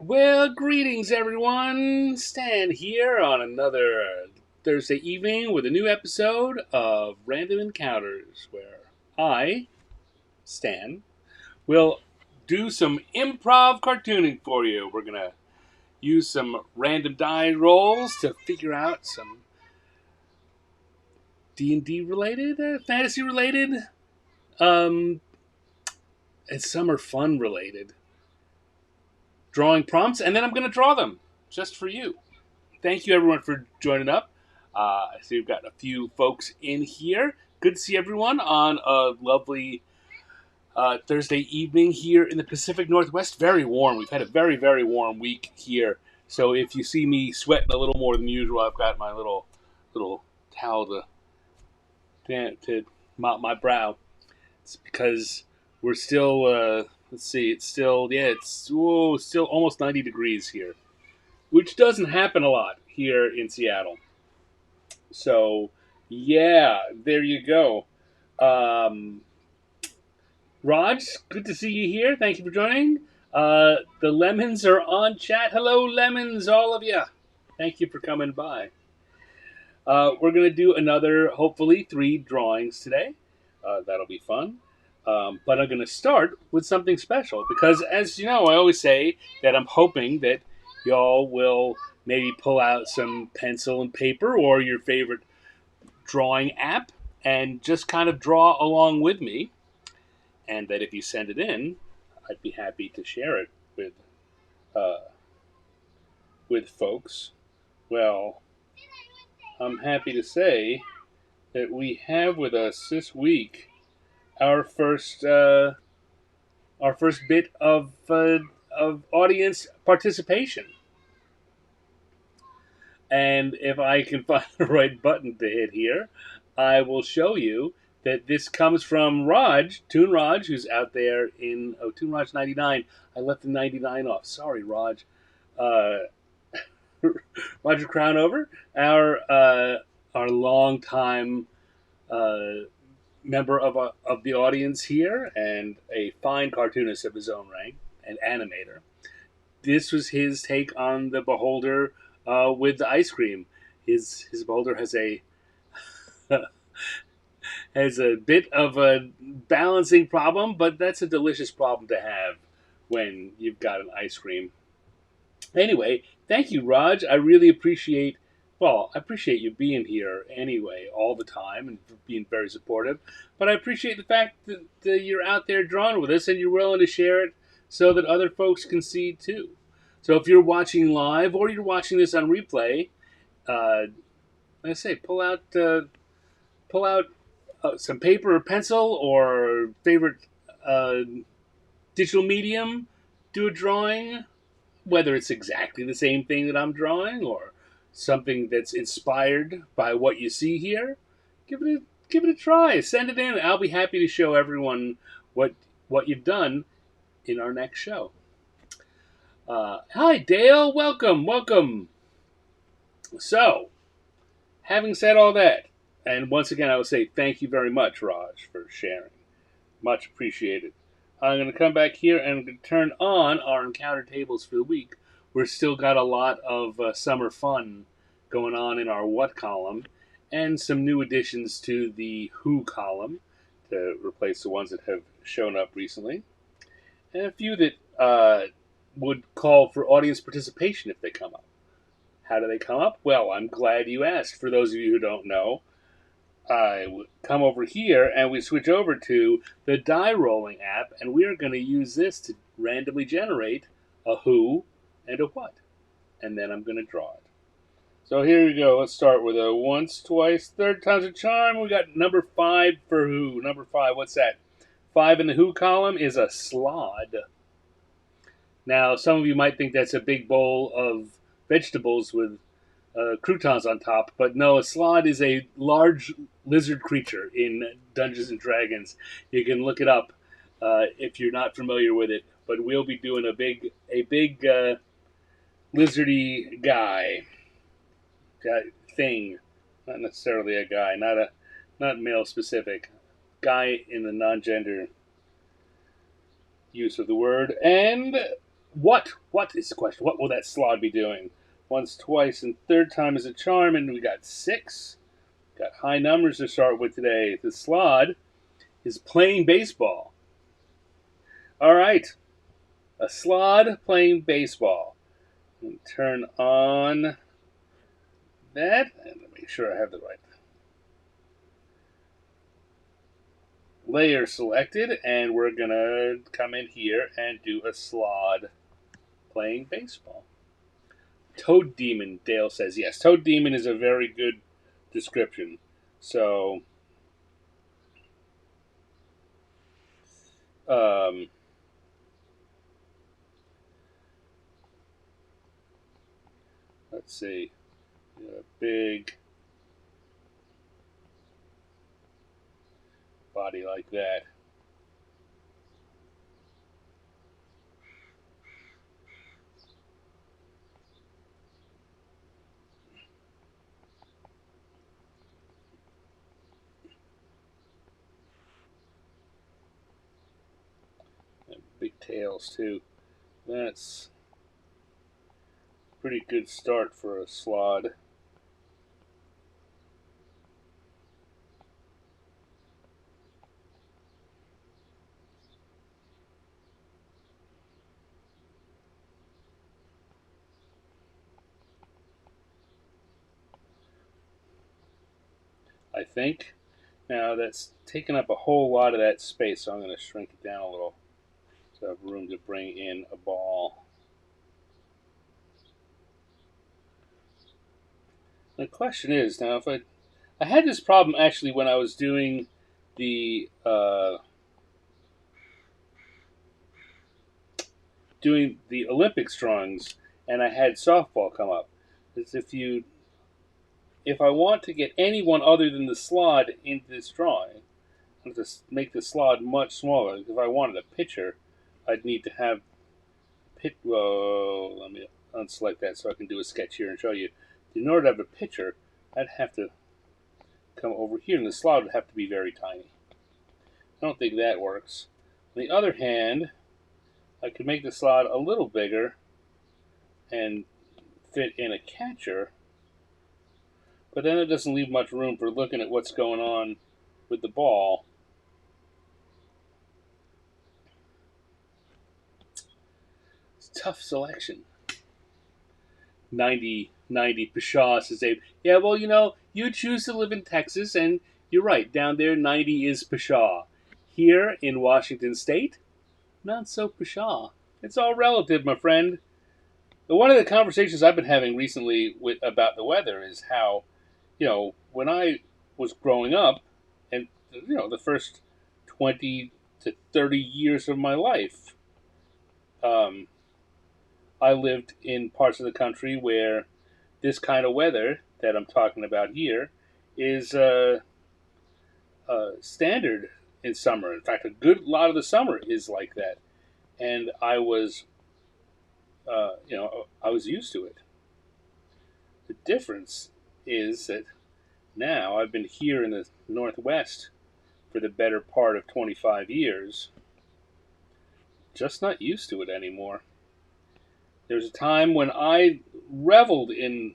Well, greetings everyone. Stan here on another Thursday evening with a new episode of Random Encounters where I, Stan, will do some improv cartooning for you. We're going to use some random die rolls to figure out some D&D related, fantasy related, um, and some are fun related drawing prompts, and then I'm going to draw them just for you. Thank you everyone for joining up. I see we've got a few folks in here. Good to see everyone on a lovely Thursday evening here in the Pacific Northwest. Very warm. We've had a very, very warm week here. So if you see me sweating a little more than usual, I've got my little towel to mop my brow. It's because we're still, let's see, it's still, still almost 90 degrees here, which doesn't happen a lot here in Seattle. So, yeah, there you go. Um, Raj, good to see you here. Thank you for joining. The Lemons are on chat. Hello, Lemons, all of you. Thank you for coming by. We're going to do another, hopefully, 3 drawings today. That'll be fun. But I'm going to start with something special because, as you know, I always say that I'm hoping that y'all will maybe pull out some pencil and paper or your favorite drawing app and just kind of draw along with me. And that if you send it in, I'd be happy to share it uh, with folks. Well, I'm happy to say that we have with us this week our first bit of audience participation. And if I can find the right button to hit here, I will show you that this comes from Raj, Toon Raj, who's out there in Toon Raj 99. I left the 99 off. Sorry, Raj. Uh, Roger Crownover, our longtime uh, member of the audience here, and a fine cartoonist of his own rank, an animator. This was his take on the Beholder with the ice cream. His Beholder has a has a bit of a balancing problem, but that's a delicious problem to have when you've got an ice cream. Anyway, thank you, Raj. I really appreciate. Well, I appreciate you being here anyway, all the time, and being very supportive. But I appreciate the fact that you're out there drawing with us and you're willing to share it so that other folks can see too. So if you're watching live or you're watching this on replay, like I say, pull out some paper or pencil or favorite uh, digital medium, do a drawing, whether it's exactly the same thing that I'm drawing or something that's inspired by what you see here. Give it a try. Send it in. I'll be happy to show everyone what you've done in our next show. Hi, Dale. Welcome. So, having said all that, and once again, I would say thank you very much, Raj, for sharing. Much appreciated. I'm going to come back here and turn on our encounter tables for the week. We've still got a lot of summer fun going on in our what column, and some new additions to the who column to replace the ones that have shown up recently, and a few that would call for audience participation if they come up. How do they come up? Well, I'm glad you asked. For those of you who don't know, I come over here and we switch over to the die rolling app, and we are going to use this to randomly generate a who and a what. And then I'm going to draw it. So here we go. Let's start with a once, twice, third time's a charm. We got number 5 for who. Number 5, what's that? 5 in the who column is a slod. Now, some of you might think that's a big bowl of vegetables with croutons on top, but no, a slod is a large lizard creature in Dungeons and Dragons. You can look it up if you're not familiar with it. But we'll be doing a big lizardy guy thing, not necessarily a guy, not male specific, guy in the non-gender use of the word. And What is the question? What will that slod be doing? Once, twice, and third time is a charm, and we got 6. Got high numbers to start with today. The slod is playing baseball. All right, a slod playing baseball. Turn on that and make sure I have the right layer selected, and we're gonna come in here and do a slod playing baseball. Toad Demon, Dale says. Yes, Toad Demon is a very good description. So, um, let's see. A big body like that. And big tails, too. That's a pretty good start for a slod. I think. Now that's taken up a whole lot of that space, so I'm going to shrink it down a little so I have room to bring in a ball. The question is now if I had this problem actually when I was doing the Olympics drawings, and I had softball come up. Is if I want to get anyone other than the slot into this drawing, I have to make the slot much smaller. If I wanted a pitcher, I'd need to have pit. Well, let me unselect that so I can do a sketch here and show you. In order to have a pitcher, I'd have to come over here, and the slot would have to be very tiny. I don't think that works. On the other hand, I could make the slot a little bigger and fit in a catcher, but then it doesn't leave much room for looking at what's going on with the ball. It's a tough selection. 90 Pshaw says Abe. Yeah, well, you choose to live in Texas, and you're right. Down there, 90 is Pshaw. Here in Washington State, not so Pshaw. It's all relative, my friend. But one of the conversations I've been having recently about the weather is how, when I was growing up, and the first 20 to 30 years of my life, I lived in parts of the country where this kind of weather that I'm talking about here is standard in summer. In fact, a good lot of the summer is like that, and I was used to it. The difference is that now I've been here in the Northwest for the better part of 25 years, just not used to it anymore. There was a time when I reveled in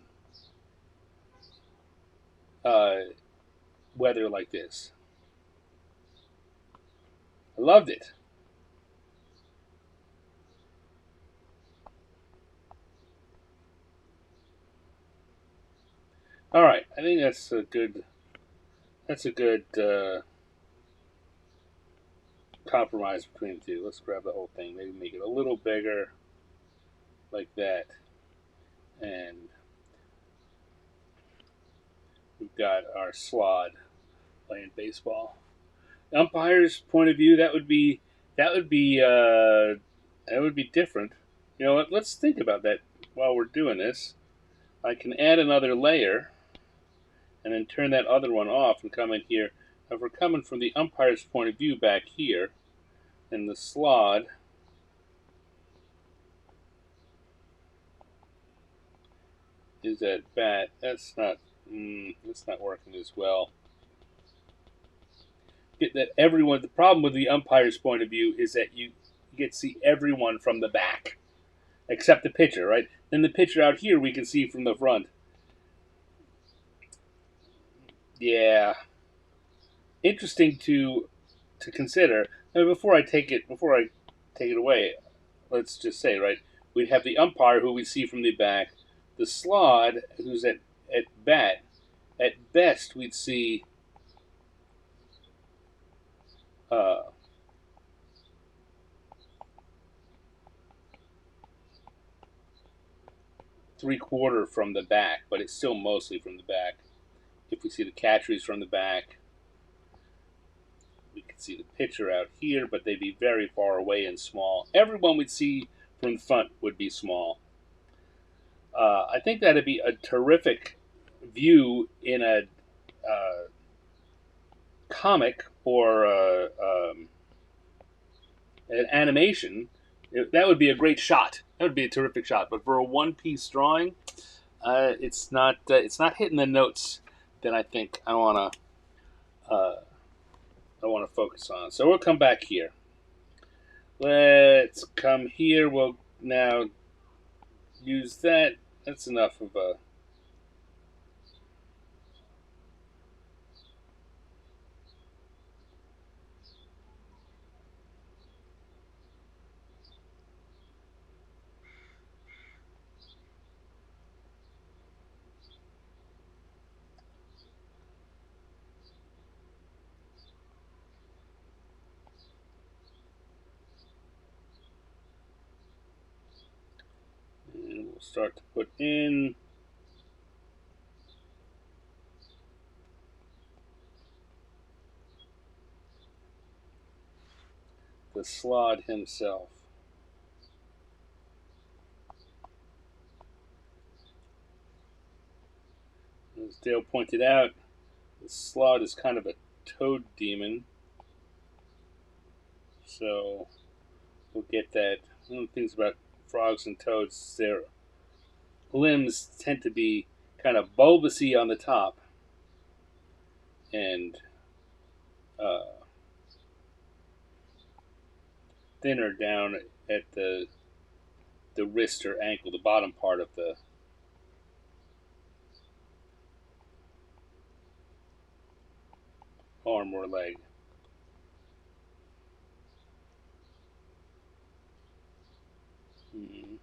weather like this. I loved it. All right, I think that's a good compromise between the two. Let's grab the whole thing. Maybe make it a little bigger, like that, and we've got our slot playing baseball. The umpire's point of view, that would be different. You know what? Let's think about that while we're doing this. I can add another layer and then turn that other one off and come in here. Now, if we're coming from the umpire's point of view back here, and the slot is at bat. That's not working as well. Get that everyone. The problem with the umpire's point of view is that you get to see everyone from the back. except the picture, right? Then the picture out here we can see from the front. Yeah, interesting to consider. I mean, before I take it away, let's just say, right, we'd have the umpire who we see from the back, the slod who's at bat. At best, we'd see uh, 3/4 from the back, but it's still mostly from the back. If we see the catcheries from the back, we could see the pitcher out here, but they'd be very far away and small. Everyone we'd see from the front would be small. I think that'd be a terrific view in a uh, comic or an animation. That would be a great shot. That would be a terrific shot. But for a one-piece drawing, it's not hitting the notes that I think I want to focus on. So we'll come back here. Let's come here. We'll now use that. That's enough of a. And we'll start to put in the slod himself. As Dale pointed out, the slod is kind of a toad demon. So we'll get that. One of the things about frogs and toads, their limbs tend to be kind of bulbousy on the top and uh, thinner down at the wrist or ankle, the bottom part of the arm or leg. Mm.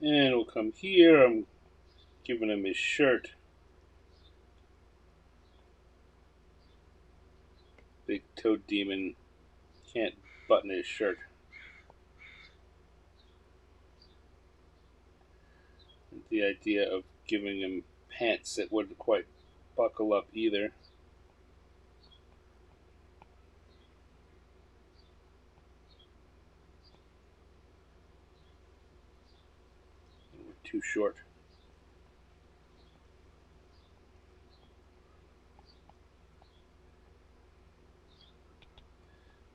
And we'll come here. I'm giving him his shirt. Big toad demon can't button his shirt. The idea of giving him pants that wouldn't quite buckle up either. Too short.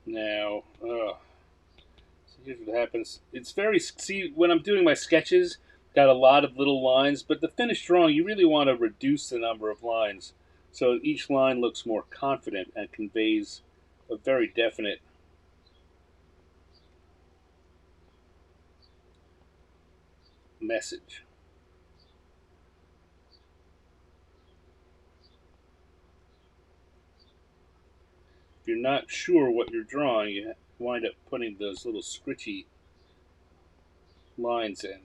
Now, here's what happens. It's very see when I'm doing my sketches, got a lot of little lines, but the finished drawing you really want to reduce the number of lines, so each line looks more confident and conveys a very definite message. If you're not sure what you're drawing, you wind up putting those little scritchy lines in.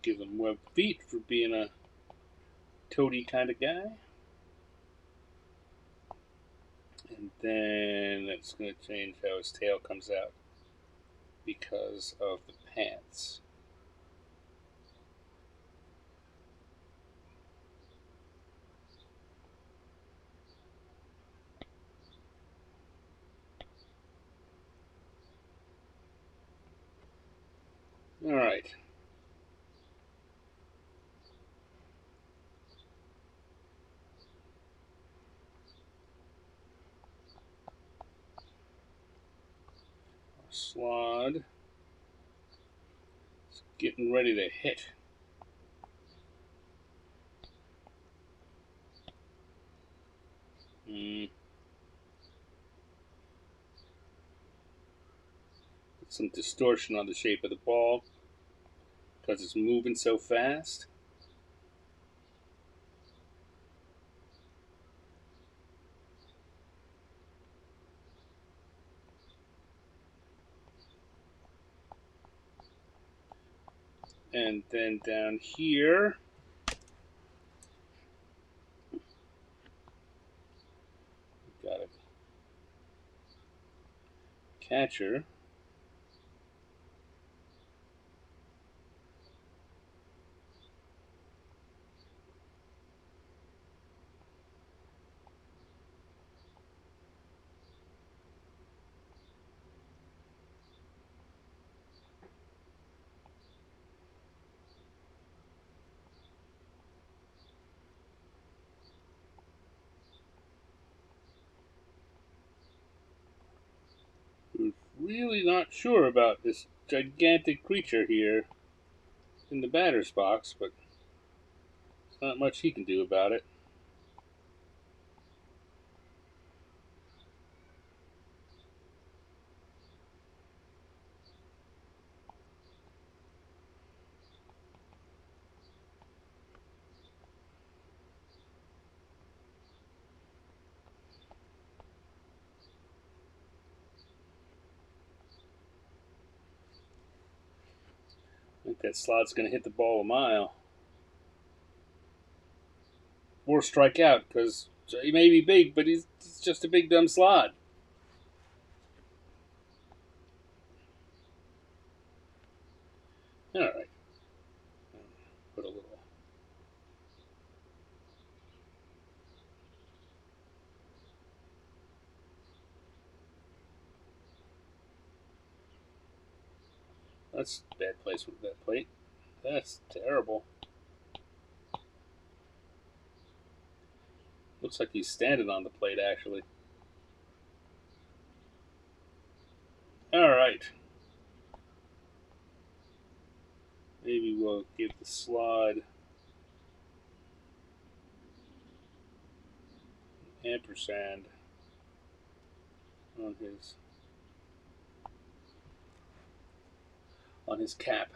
Give them webbed feet for being a toady kind of guy. And then it's going to change how his tail comes out because of the pants. All right. slot. It's getting ready to hit. Some distortion on the shape of the ball because it's moving so fast. And then down here, we've got a catcher. Who's really not sure about this gigantic creature here in the batter's box, but there's not much he can do about it. I think that slot's going to hit the ball a mile. Or strike out, because he may be big, but he's just a big dumb slot. All right. Put a little. That's a bad placement of that plate. That's terrible. Looks like he's standing on the plate, actually. All right. Maybe we'll give the slide ampersand on his cap.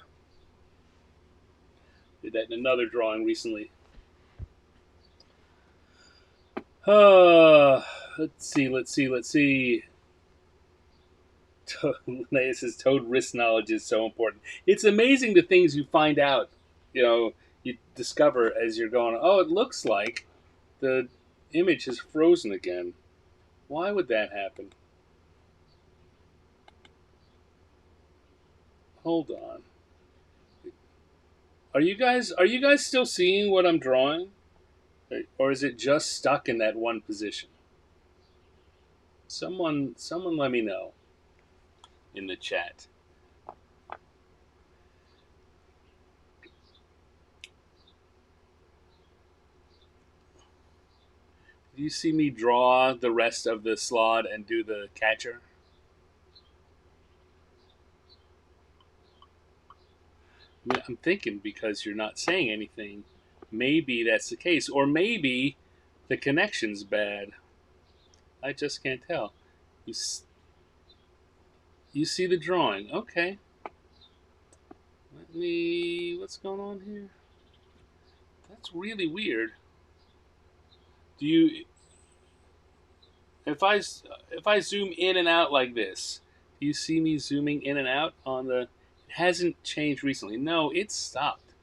Did that in another drawing recently. Let's see. This is Toad wrist knowledge is so important. It's amazing the things you find out, you discover as you're going, oh, it looks like the image is frozen again. Why would that happen? Hold on. Are you guys still seeing what I'm drawing? Or is it just stuck in that one position? Someone let me know in the chat. Do you see me draw the rest of the slot and do the catcher? I'm thinking because you're not saying anything, maybe that's the case. Or maybe the connection's bad. I just can't tell. You see the drawing. Okay. What's going on here? That's really weird. Do you, if I zoom in and out like this, do you see me zooming in and out on the, it hasn't changed recently. No, it stopped.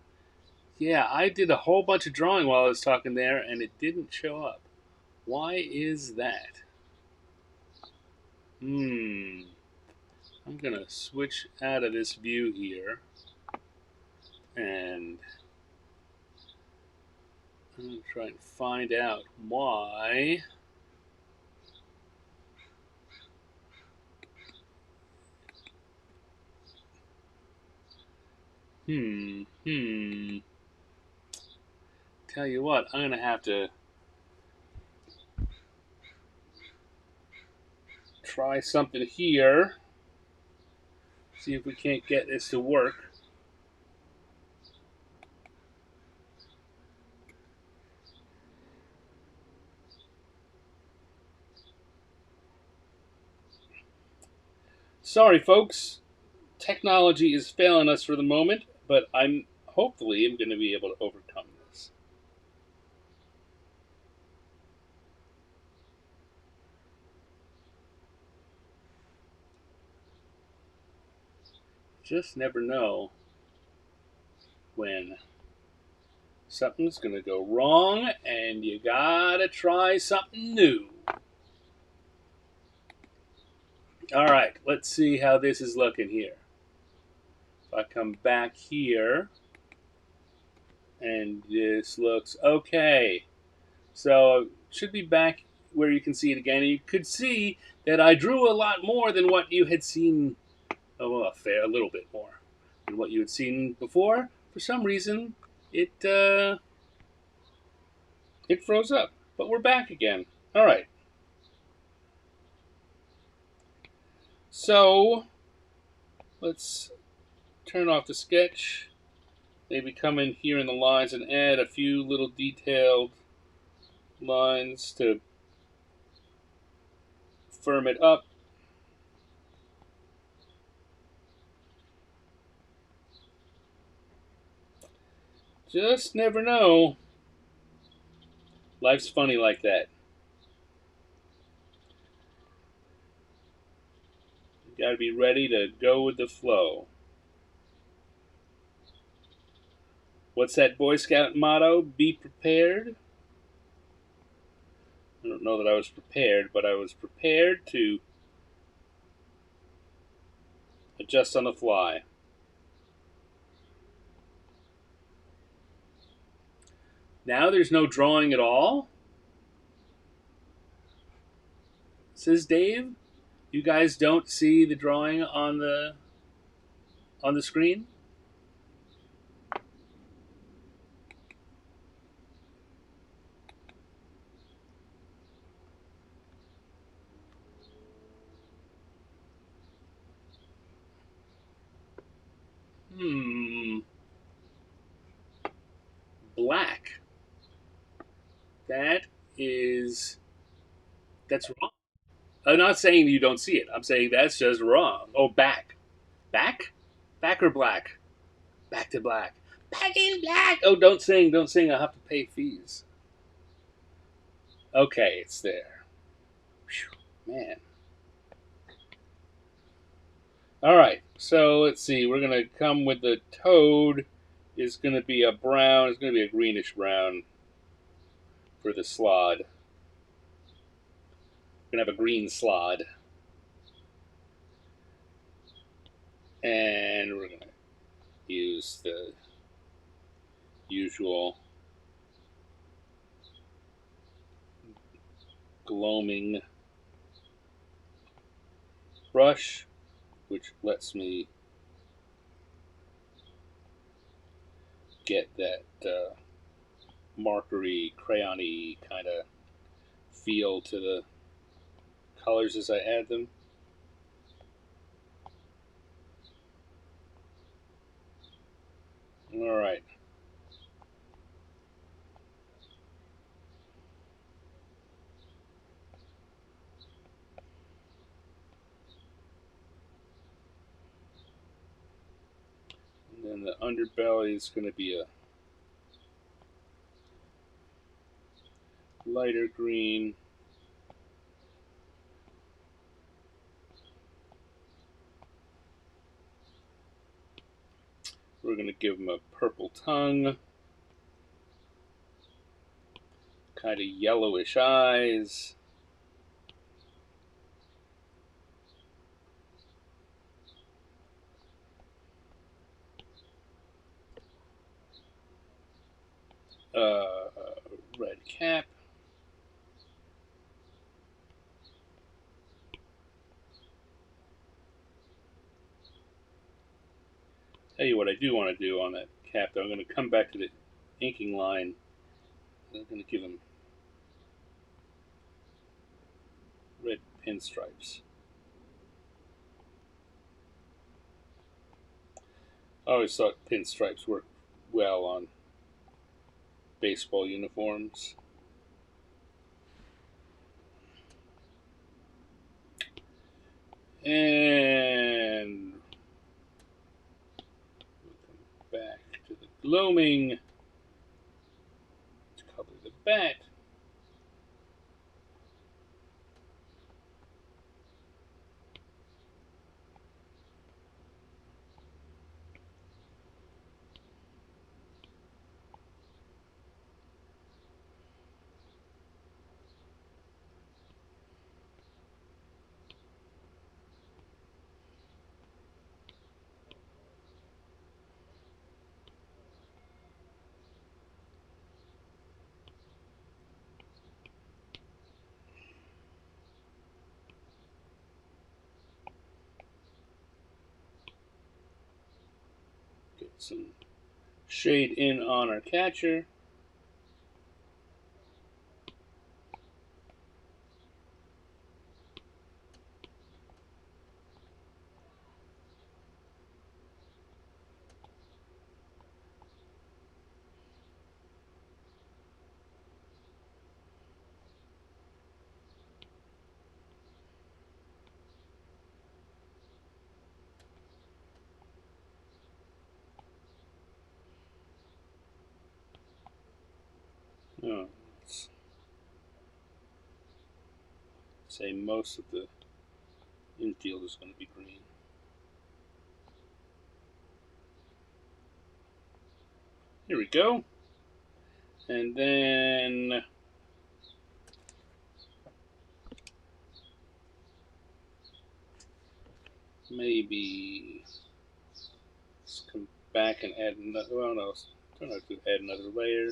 Yeah, I did a whole bunch of drawing while I was talking there, and it didn't show up. Why is that? I'm gonna switch out of this view here, and I'm gonna try and find out why. Tell you what, I'm gonna have to try something here. See if we can't get this to work. Sorry, folks. Technology is failing us for the moment, but I'm hopefully am going to be able to overcome this. Just never know when something's going to go wrong and you gotta try something new. All right, let's see how this is looking here. If I come back here, and this looks okay. So should be back where you can see it again. And you could see that I drew a lot more than what you had seen. Oh, well, a little bit more than what you had seen before. For some reason, it froze up, but we're back again. All right. So let's turn off the sketch. Maybe come in here in the lines and add a few little detailed lines to firm it up. Just never know. Life's funny like that. You gotta be ready to go with the flow. What's that Boy Scout motto? Be prepared. I don't know that I was prepared, but I was prepared to adjust on the fly. Now there's no drawing at all, says Dave. You guys don't see the drawing on the screen? Hmm. Black. That is that's wrong. I'm not saying you don't see it. I'm saying that's just wrong. Oh, back. Back? Back or black? Back to black. Back in black. Oh, don't sing. I'll have to pay fees. Okay, it's there. Whew, man. All right. So let's see. We're gonna come with the toad. Is gonna be a brown. It's gonna be a greenish brown for the slod. We're gonna have a green slod, and we're gonna use the usual gloaming brush, which lets me get that markery, crayony kind of feel to the colors as I add them. All right. And then the underbelly is going to be a lighter green. We're going to give him a purple tongue, kind of yellowish eyes. Red cap. Tell you what I do want to do on that cap, though. I'm going to come back to the inking line. I'm going to give him red pinstripes. I always thought pinstripes worked well on baseball uniforms. And we'll come back to the gloaming to cover the bat. Get some shade in on our catcher. Oh, let's say most of the infield is going to be green. Here we go. And then maybe let's come back and add another. Well, no, don't have to add another layer.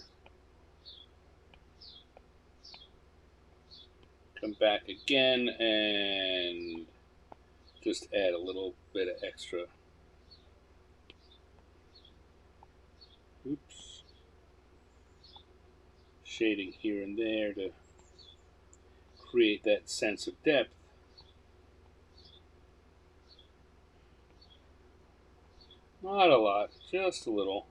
Come back again and just add a little bit of extra. Oops. Shading here and there to create that sense of depth. Not a lot, just a little.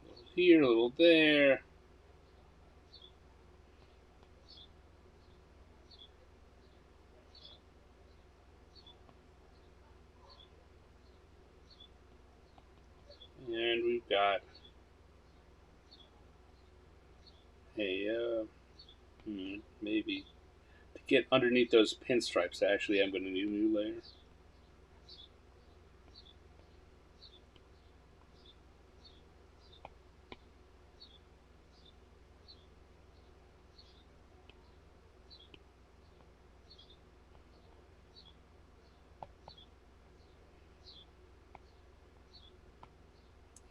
A little here, a little there. And we've got a maybe to get underneath those pinstripes. Actually, I'm going to need a new layer.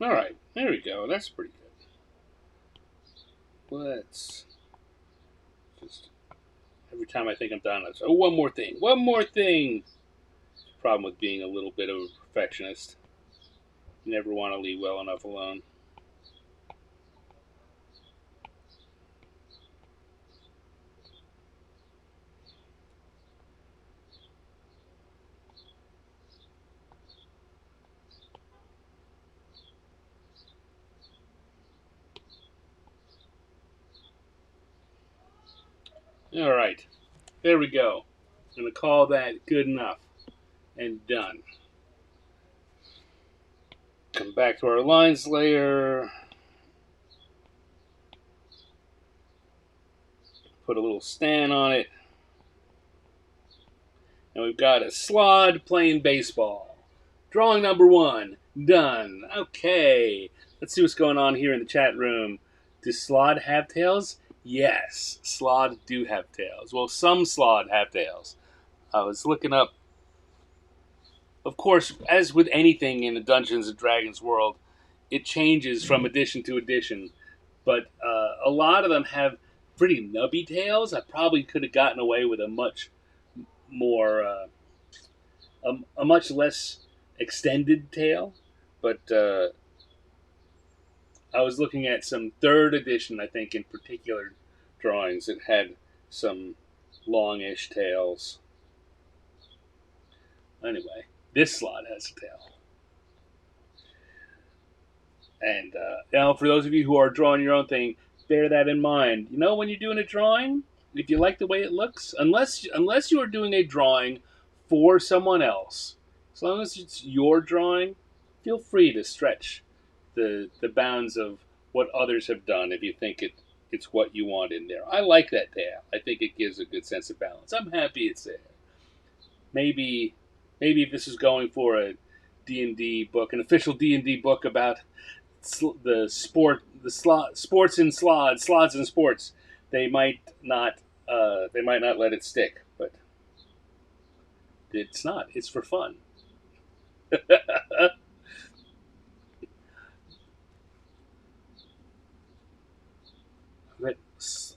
All right, there we go. That's pretty good. Let's just every time I think I'm done, I say, "Oh, one more thing, one more thing." Problem with being a little bit of a perfectionist. You never want to leave well enough alone. All right, there we go. I'm going to call that good enough and done. Come back to our lines layer. Put a little stand on it. And we've got a Slod playing baseball. Drawing number 1. Done. Okay. Let's see what's going on here in the chat room. Do Slod have tails? Yes. Slod do have tails. Well, some Slod have tails. I was looking up. Of course, as with anything in the Dungeons and Dragons world, it changes from edition to edition. But a lot of them have pretty nubby tails. I probably could have gotten away with a much more, a much less extended tail. But I was looking at some third edition, I think, in particular drawings that had some longish tails. Anyway, this slot has a tail. And now, for those of you who are drawing your own thing, bear that in mind. You know, when you're doing a drawing, if you like the way it looks, unless you are doing a drawing for someone else, as long as it's your drawing, feel free to stretch the bounds of what others have done if you think it's what you want in there. I like that tail. I think it gives a good sense of balance. I'm happy it's there. Maybe maybe if this is going for a D&D book, an official D&D book about the sports and slots and sports, they might not let it stick, but it's not. It's for fun.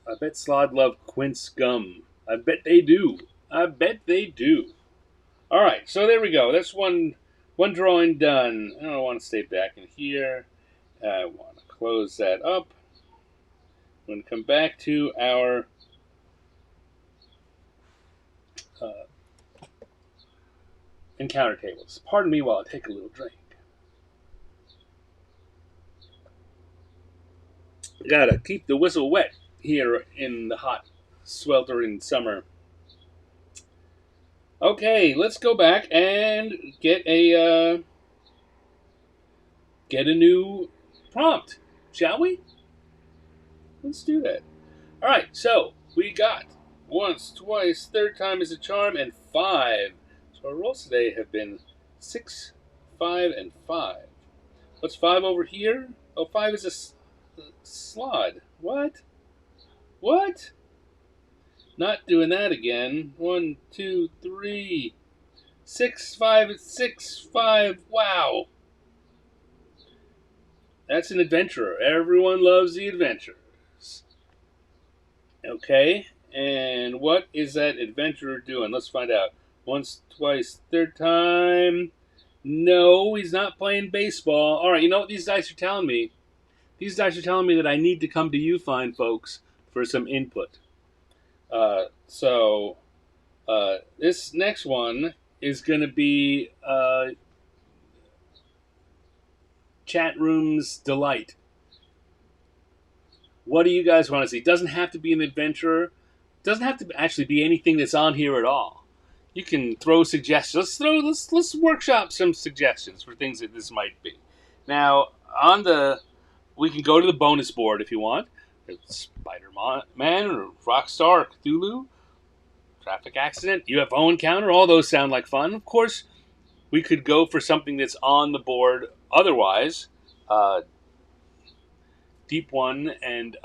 I bet Slod love quince gum. I bet they do. I bet they do. All right, so there we go. That's one drawing done. I don't want to stay back in here. I want to close that up. I'm going to come back to our uh, encounter tables. Pardon me while I take a little drink. Gotta keep the whistle wet here in the hot, sweltering summer. Okay, let's go back and get a new prompt, shall we? Let's do that. All right, so we got once, twice, third time is a charm, and 5. So our rolls today have been 6, 5, and 5. What's 5 over here? Oh, 5 is a slod. What? What? Not doing that again. 1, 2, 3, 6, 5, 6, 5. Wow. That's an adventurer. Everyone loves the adventurers. Okay, and what is that adventurer doing? Let's find out. Once, twice, third time. No, he's not playing baseball. All right, you know what these dice are telling me? These dice are telling me that I need to come to you fine folks for some input. So this next one is going to be chat room's delight. What do you guys want to see? It doesn't have to be an adventurer. It doesn't have to actually be anything that's on here at all. You can throw suggestions. Let's workshop some suggestions for things that this might be. Now we can go to the bonus board if you want. It's Spider-Man or Rockstar or Cthulhu, traffic accident, UFO encounter. All those sound like fun. Of course, we could go for something that's on the board. Otherwise, Deep One and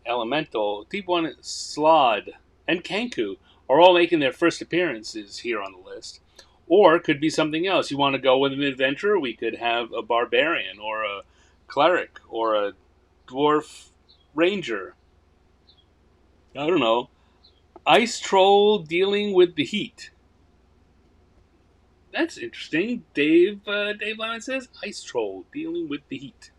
Elemental, Deep One, Slod, and Kenku are all making their first appearances here on the list. Or it could be something else. You want to go with an adventurer? We could have a barbarian or a cleric or a dwarf ranger. I don't know. Ice troll dealing with the heat. That's interesting. Dave Lemon says ice troll dealing with the heat.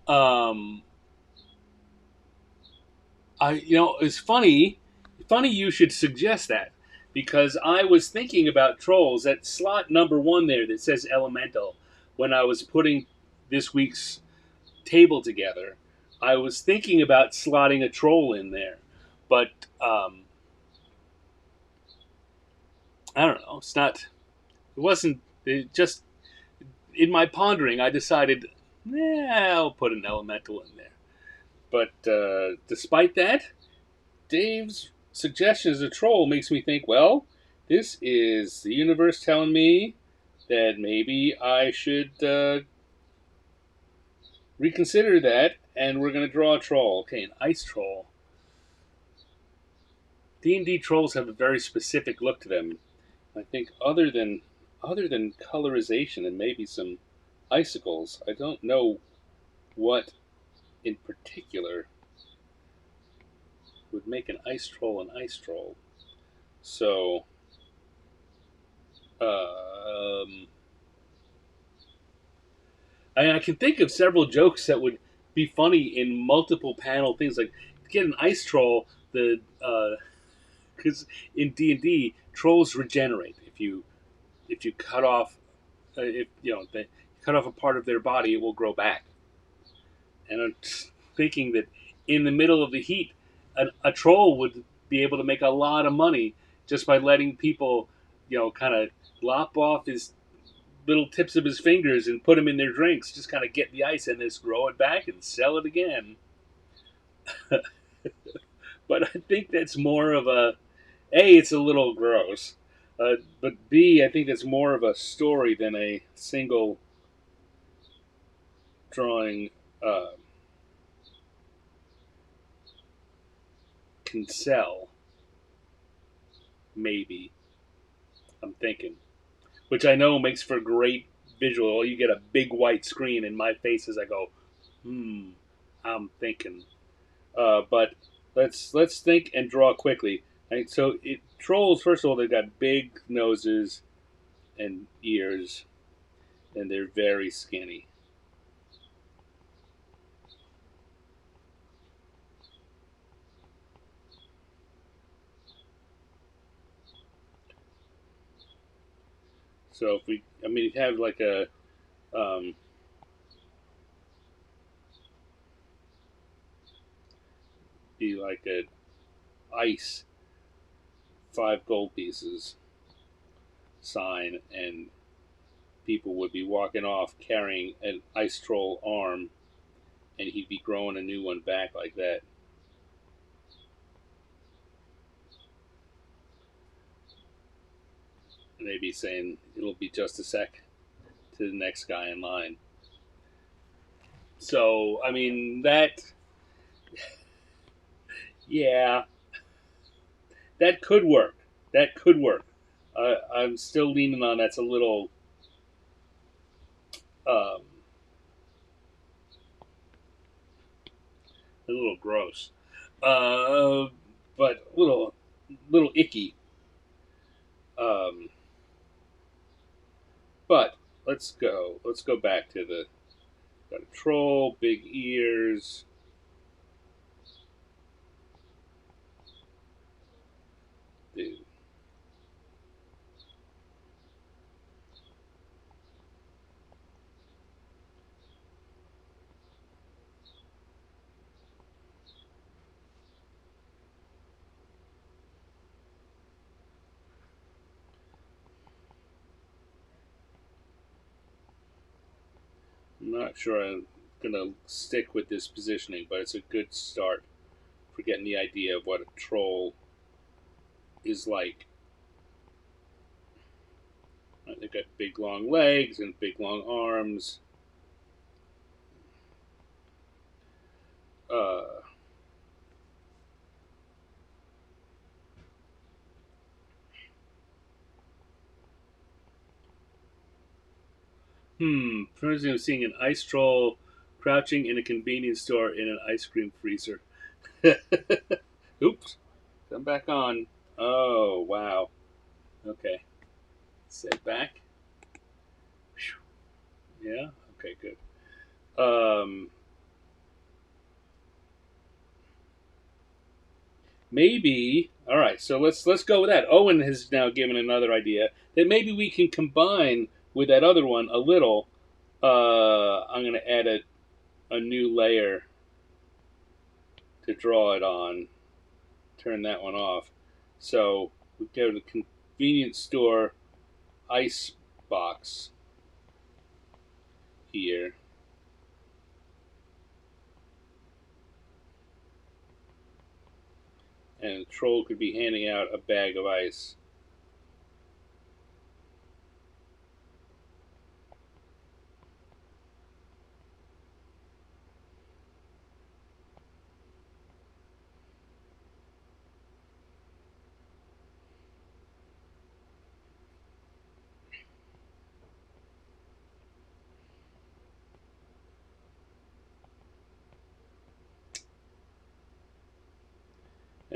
Um, it's funny you should suggest that because I was thinking about trolls at slot number 1 there that says elemental when I was putting this week's table together. I was thinking about slotting a troll in there, but I don't know. It wasn't. It just in my pondering, I decided, I'll put an elemental in there. But despite that, Dave's suggestion as a troll makes me think, well, this is the universe telling me that maybe I should reconsider that, and we're going to draw a troll. Okay, an ice troll. D&D trolls have a very specific look to them. I think other than colorization and maybe some icicles, I don't know what in particular would make an ice troll an ice troll. So Um, I can think of several jokes that would be funny in multiple panel things. Like to get an ice troll, the because in D&D trolls regenerate if you cut off if you know they cut off a part of their body, it will grow back. And I'm thinking that in the middle of the heat, a troll would be able to make a lot of money just by letting people, kind of lop off his little tips of his fingers and put them in their drinks. Just kind of get the ice and just grow it back and sell it again. But I think that's more of a. It's a little gross, but B, I think that's more of a story than a single drawing uh, can sell. Maybe I'm thinking, which I know makes for great visual. You get a big white screen in my face as I go, hmm, I'm thinking. But let's think and draw quickly. Right? So trolls. First of all, they've got big noses and ears, and they're very skinny. So if we, I mean, you have like a um, be like a ice 5 gold pieces sign, and people would be walking off carrying an ice troll arm, and he'd be growing a new one back like that. And they'd be saying it'll be just a sec to the next guy in line. So I mean yeah, that could work. That could work. I'm still leaning on that's um, a little gross, uh, but little icky. Um, but let's go. Let's go back to the got a troll, big ears. Dude. I'm not sure I'm gonna stick with this positioning, but it's a good start for getting the idea of what a troll is like. They've got big long legs and big long arms. Uh, First I'm seeing an ice troll crouching in a convenience store in an ice cream freezer. Oops. Come back on. Oh, wow. Okay. Set back. Yeah. Okay, good. Um, maybe. All right. So let's go with that. Owen has now given another idea that maybe we can combine with that other one a little. I'm going to add a new layer to draw it on. Turn that one off. So we go to the convenience store ice box here. And the troll could be handing out a bag of ice.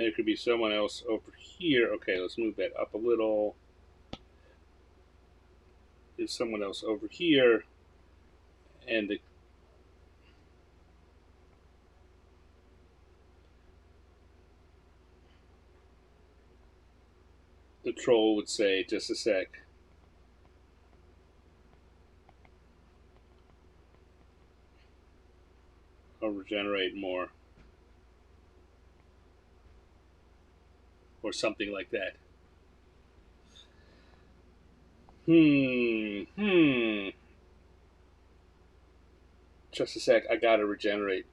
And there could be someone else over here. Okay, let's move that up a little. There's someone else over here, and the troll would say, just a sec. I'll regenerate more. Or something like that. Just a sec, I gotta regenerate.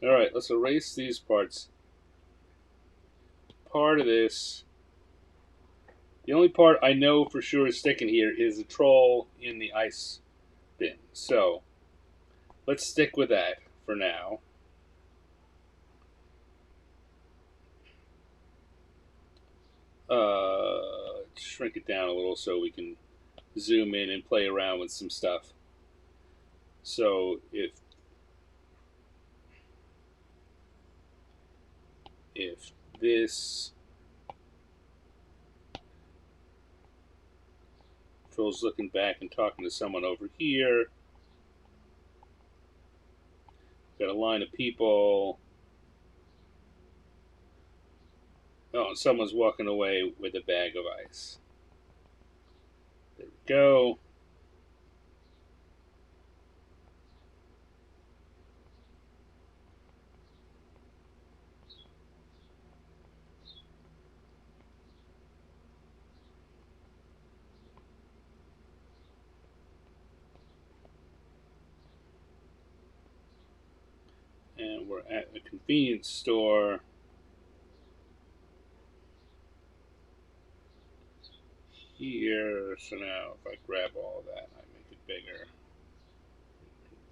Alright, let's erase these parts. Part of this. The only part I know for sure is sticking here is the troll in the ice bin. So, let's stick with that for now. Shrink it down a little so we can zoom in and play around with some stuff. So if this troll's looking back and talking to someone over here, got a line of people. Oh, and someone's walking away with a bag of ice. There we go. And we're at a convenience store. Here, so now if I grab all that, I make it bigger.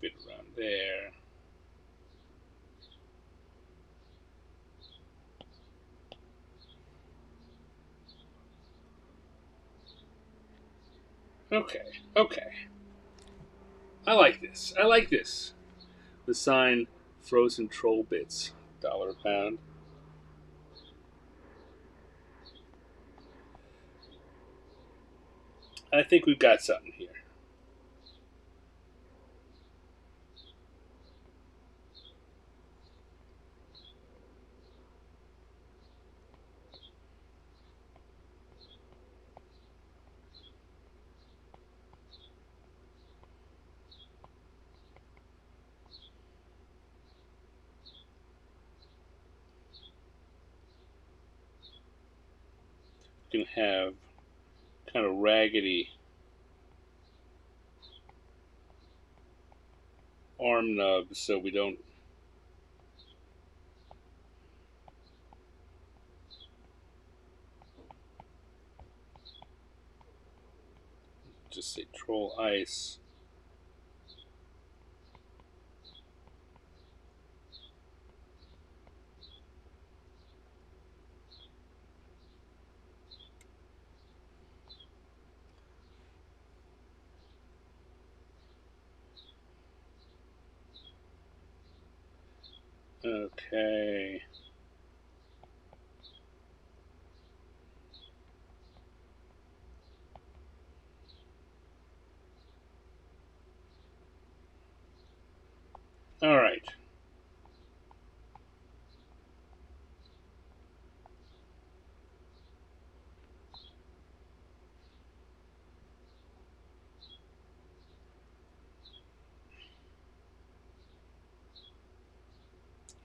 Fit around there. Okay. I like this. The sign, frozen troll bits, $1 a pound. I think we've got something here. We can have kind of raggedy arm nubs so we don't just say troll ice. Okay. All right.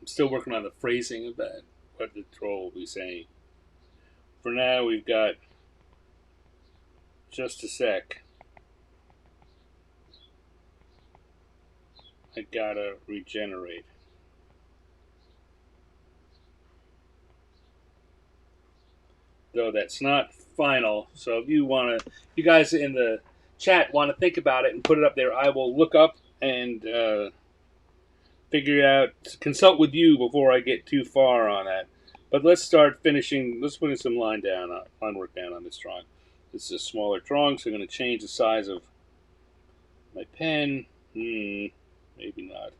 I'm still working on the phrasing of that, what the troll will be saying. For now, we've got just a sec. I gotta regenerate. Though that's not final, so if you guys in the chat want to think about it and put it up there, I will look up and figure out, consult with you before I get too far on that. But let's start finishing. Let's put some line work down on this drawing. This is a smaller drawing, so I'm going to change the size of my pen. Maybe not.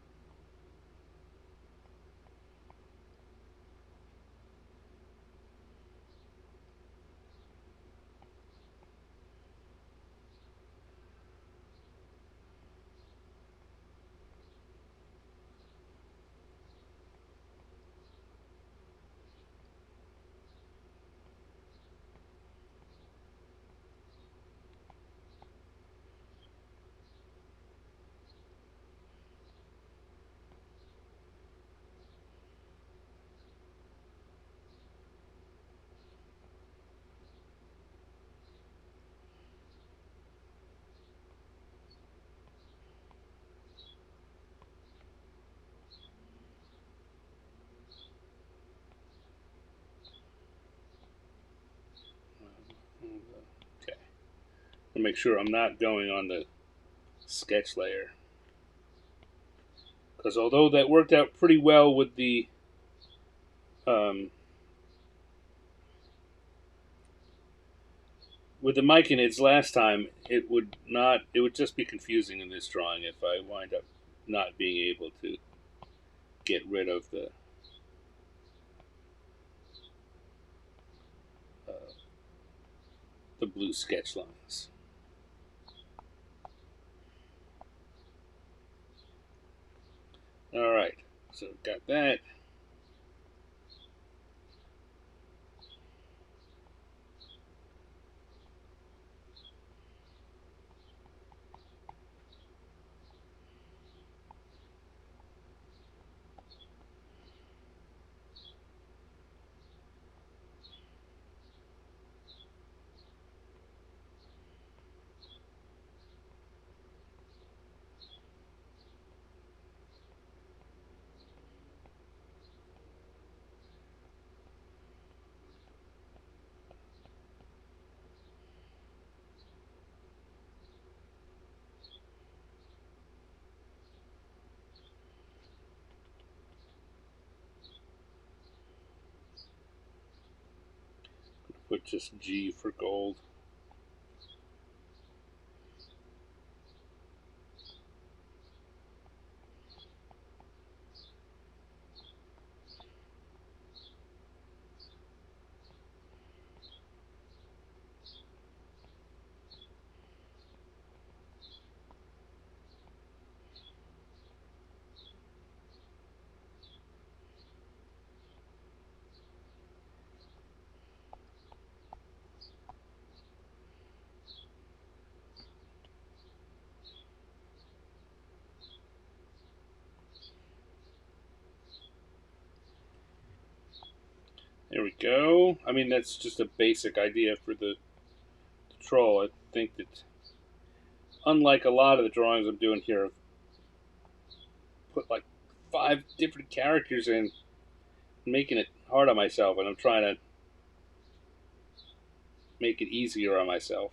Okay. I'll make sure I'm not going on the sketch layer. Because although that worked out pretty well um, with the myconids last time, it would not. It would just be confusing in this drawing if I wind up not being able to get rid of uh, the blue sketch lines. All right, so got that. Put just G for gold. There we go. I mean, that's just a basic idea for the troll. I think that, unlike a lot of the drawings I'm doing here, I've put like 5 different characters in, making it hard on myself, and I'm trying to make it easier on myself.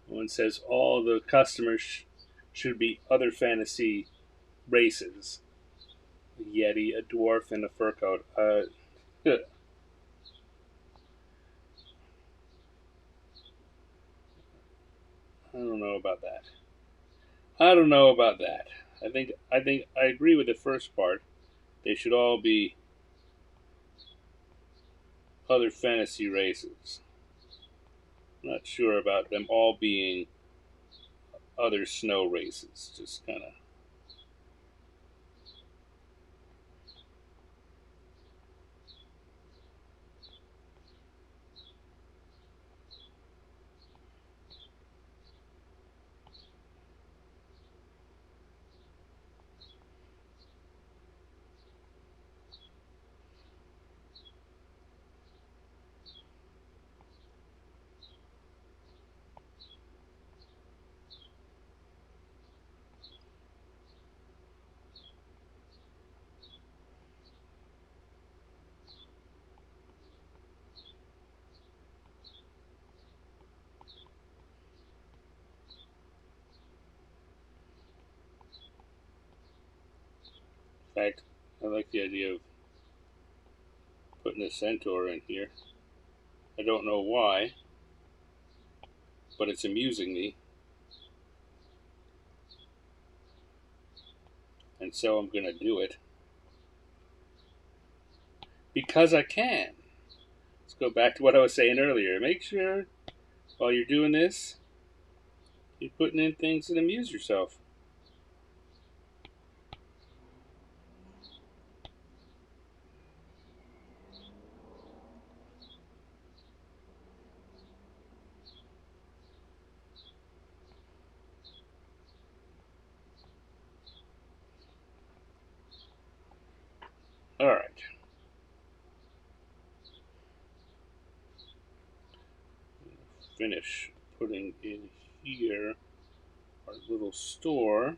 One says all the customers should be other fantasy races. A Yeti, a dwarf, and a fur coat. I don't know about that. I don't know about that. I think I agree with the first part. They should all be other fantasy races. Not sure about them all being other snow races. Just kind of In fact, I like the idea of putting a centaur in here. I don't know why, but it's amusing me. And so I'm going to do it. Because I can. Let's go back to what I was saying earlier. Make sure while you're doing this, you're putting in things that amuse yourself. All right. Finish putting in here our little store.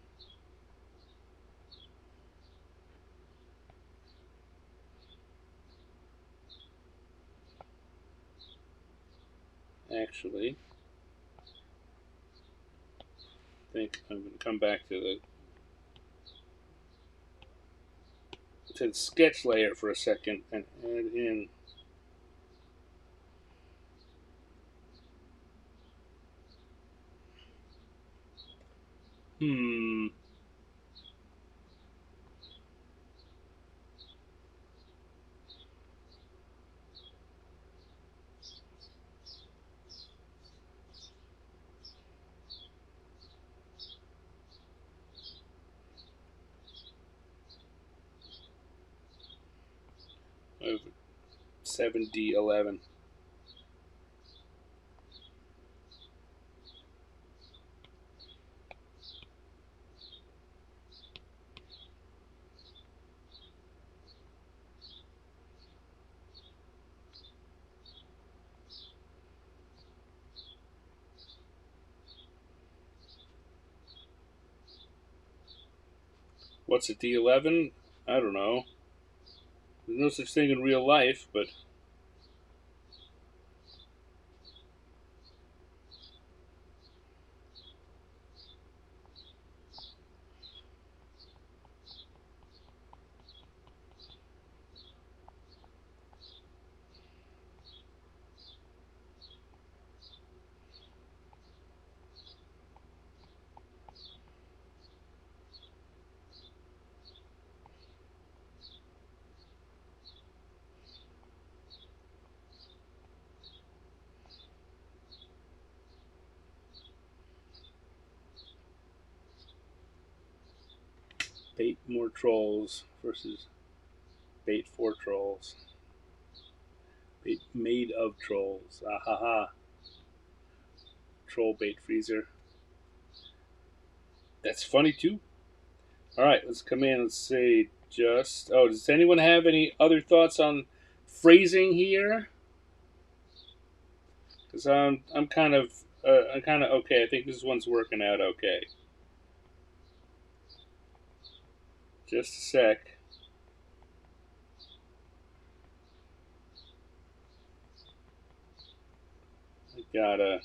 Actually, I think I'm going to come back to the sketch layer for a second and add in hmm 7D11. What's a D11? I don't know. There's no such thing in real life, but bait more trolls versus bait for trolls. Bait made of trolls. Ah ha ha. Troll bait freezer. That's funny too. All right, let's come in. Let's say just. Oh, does anyone have any other thoughts on phrasing here? Because I'm kind of okay. I think this one's working out okay. Just a sec. I gotta.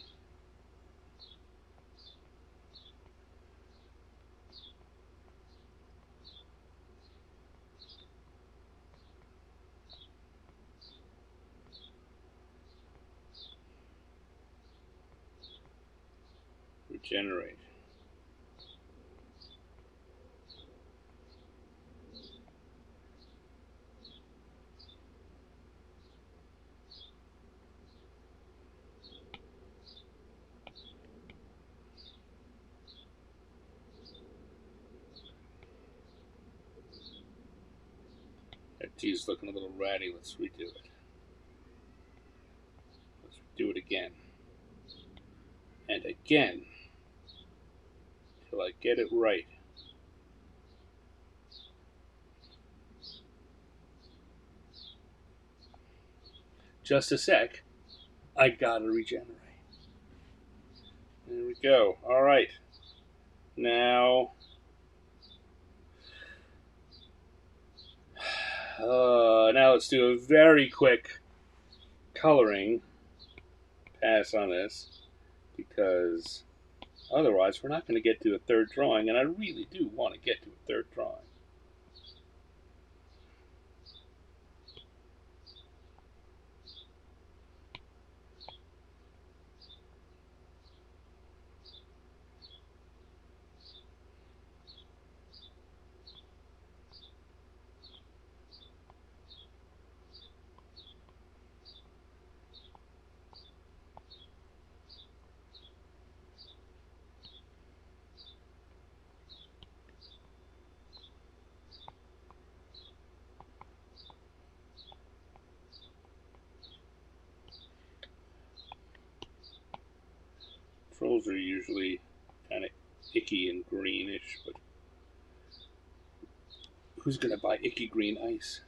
Regenerate. That T's looking a little ratty. Let's redo it. Let's do it again. And again. Till I get it right. Just a sec. I gotta regenerate. There we go. All right. Now. Now let's do a very quick coloring pass on this because otherwise we're not going to get to a third drawing, and I really do want to get to a third drawing. Trolls are usually kind of icky and greenish, but who's going to buy icky green ice?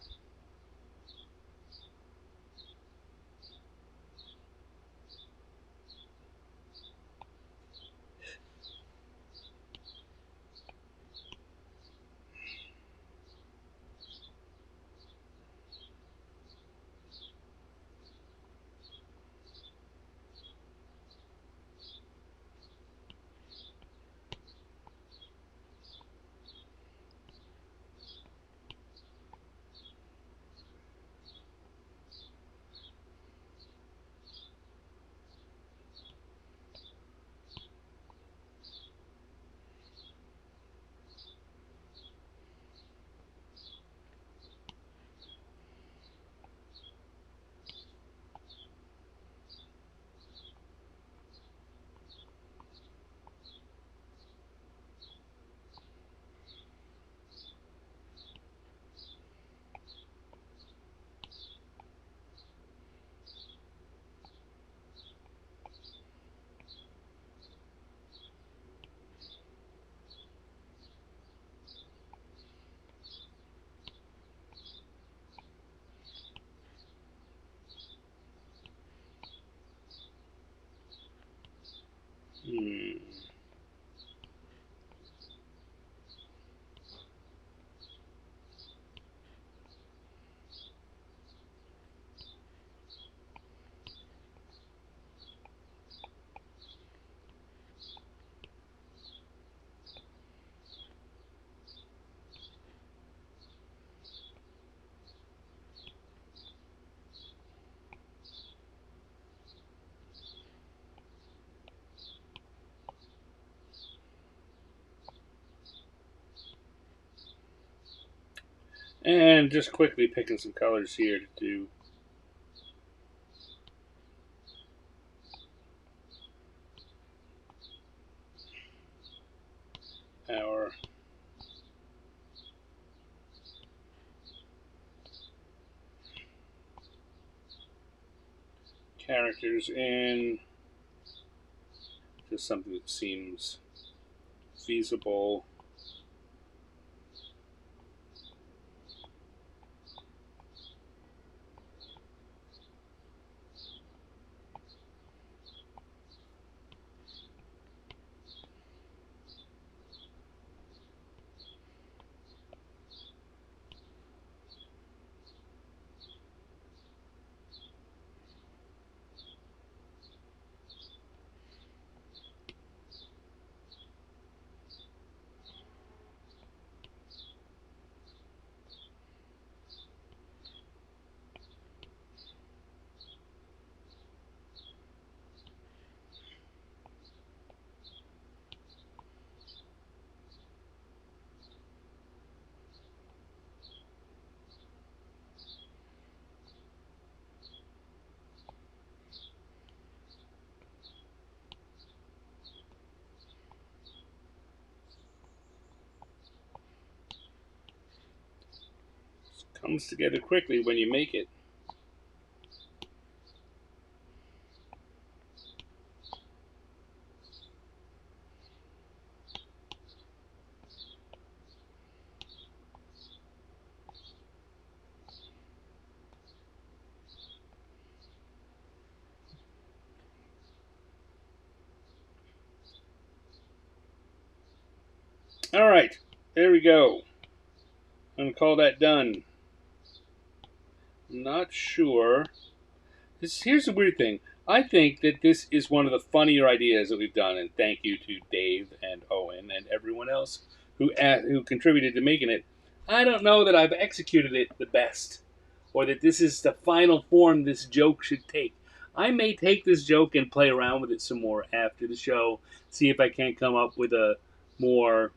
Hmm. And just quickly picking some colors here to do our characters in. Just something that seems feasible. Comes together quickly when you make it. All right, there we go. I'm gonna call that done. Not sure. Here's the weird thing. I think that this is one of the funnier ideas that we've done, and thank you to Dave and Owen and everyone else who contributed to making it. I don't know that I've executed it the best, or that this is the final form this joke should take. I may take this joke and play around with it some more after the show, see if I can't come up with a more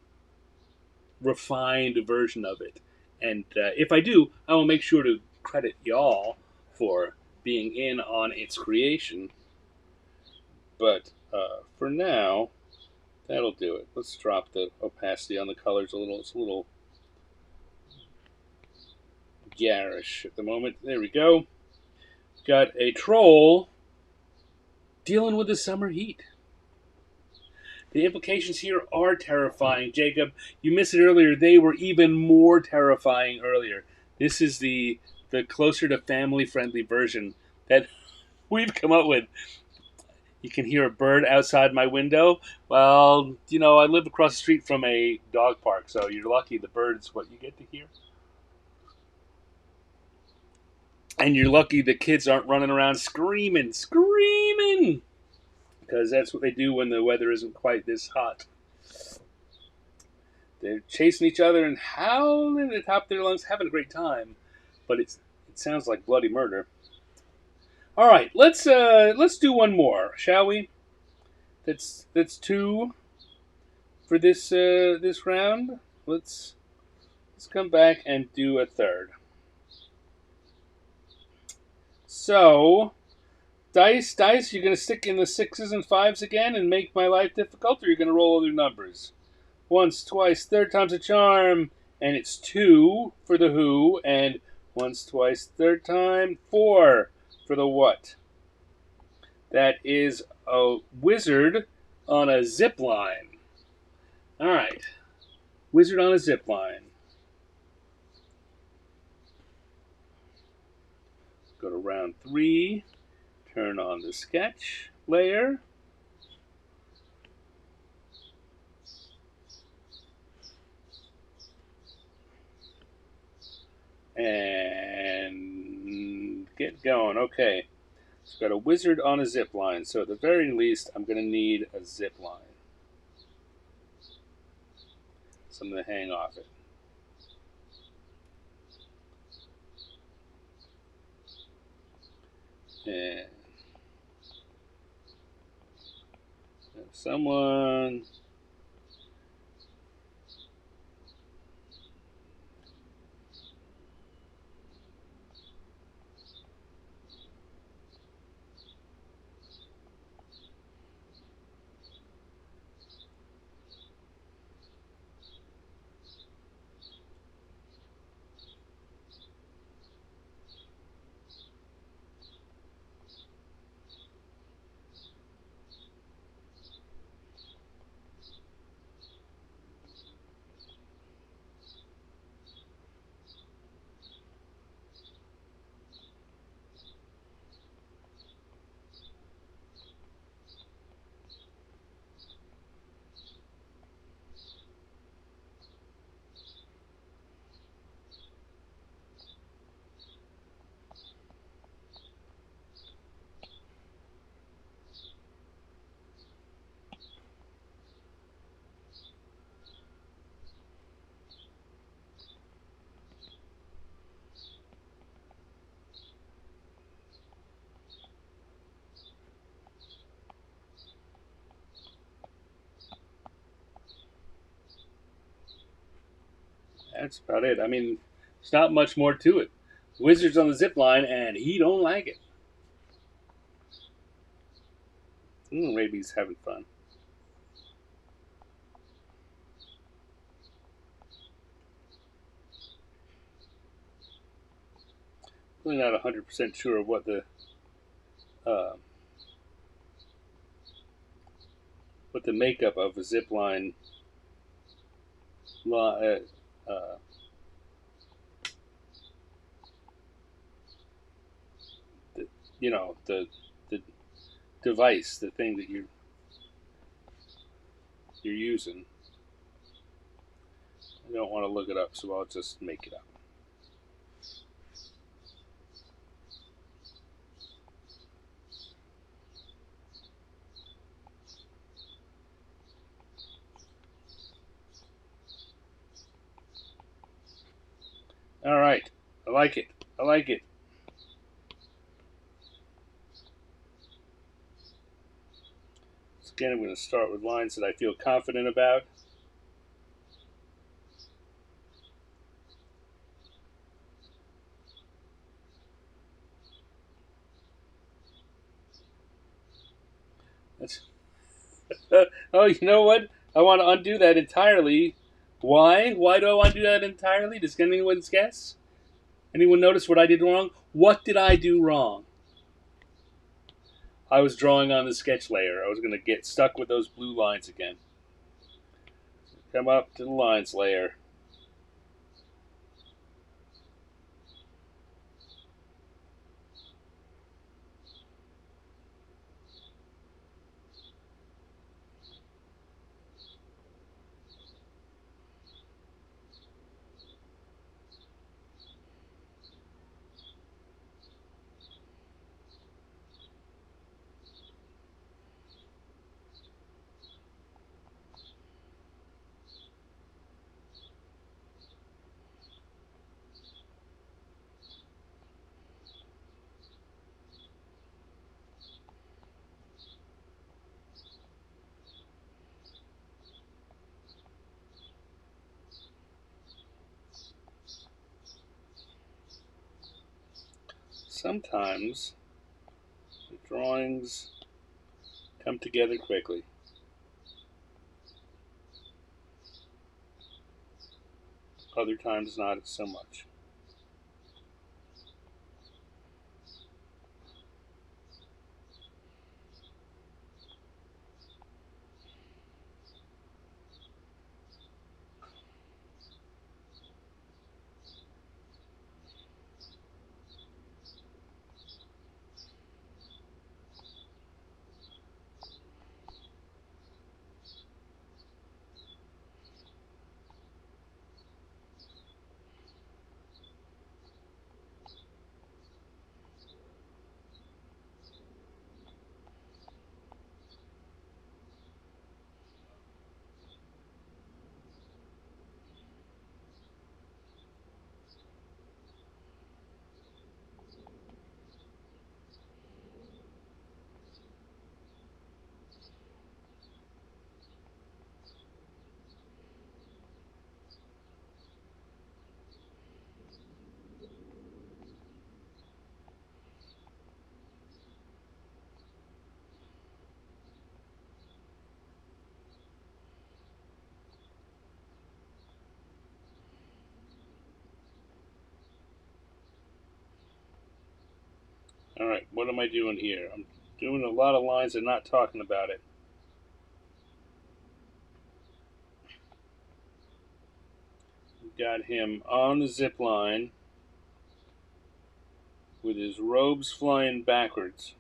refined version of it. And if I do, I will make sure to credit y'all for being in on its creation. But for now, that'll do it. Let's drop the opacity on the colors a little. It's a little garish at the moment. There we go. Got a troll dealing with the summer heat. The implications here are terrifying. Jacob, you missed it earlier. They were even more terrifying earlier. This is the closer to family friendly version that we've come up with. You can hear a bird outside my window. Well, I live across the street from a dog park, so you're lucky the bird's what you get to hear. And you're lucky the kids aren't running around screaming, because that's what they do when the weather isn't quite this hot. They're chasing each other and howling at the top of their lungs, having a great time, but it sounds like bloody murder. All right, let's do one more, shall we? That's two for this round. Let's come back and do a third. So, dice, you're going to stick in the 6s and 5s again and make my life difficult, or you're going to roll other numbers? Once, twice, third time's a charm, and it's 2 for the who, and once, twice, third time, 4 for the what. That is a wizard on a zip line. All right, wizard on a zip line. Go to round 3, turn on the sketch layer. And get going. Okay, so got a wizard on a zip line. So at the very least, I'm going to need a zip line. Something to hang off it. And someone that's about it. I mean, there's not much more to it. Wizard's on the zip line, and he don't like it. Maybe he's having fun. Really not 100% sure of what the makeup of a zip line the the device, the thing that you're using. I don't want to look it up, so I'll just make it up. All right, I like it. So again, I'm going to start with lines that I feel confident about. Oh, you know what? I want to undo that entirely. Why? Why do I want to do that entirely? Does anyone guess? Anyone notice what I did wrong? What did I do wrong? I was drawing on the sketch layer. I was going to get stuck with those blue lines again. Come up to the line slayer. Sometimes the drawings come together quickly. Other times not so much. Alright, what am I doing here? I'm doing a lot of lines and not talking about it. We've got him on the zip line with his robes flying backwards.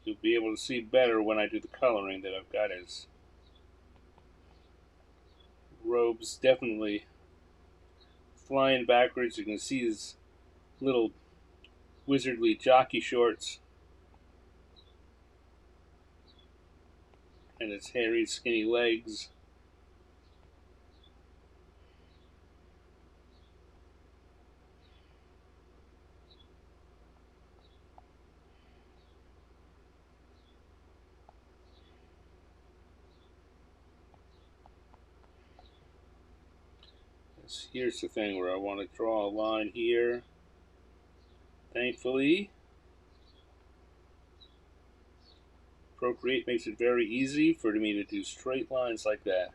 You'll be able to see better when I do the coloring that I've got his robes definitely flying backwards. You can see his little wizardly jockey shorts and his hairy, skinny legs. Here's the thing where I want to draw a line here. Thankfully, Procreate makes it very easy for me to do straight lines like that.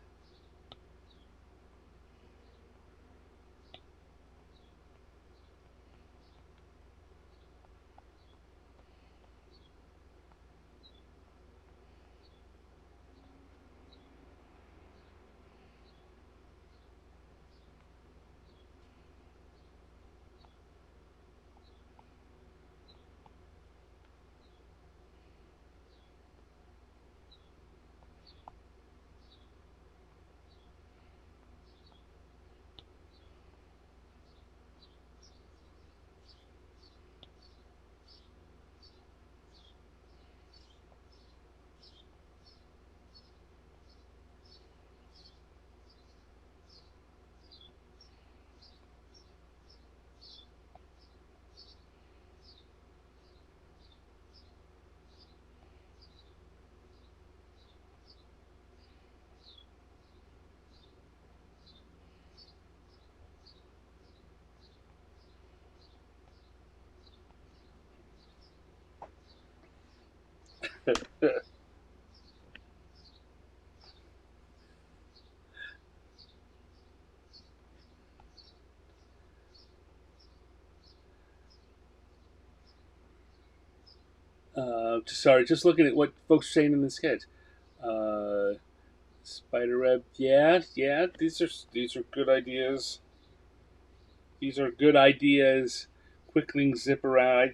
Sorry, just looking at what folks are saying in the sketch. Uh, Spiderweb, yeah, yeah. These are good ideas. These are good ideas. Quickling zip around.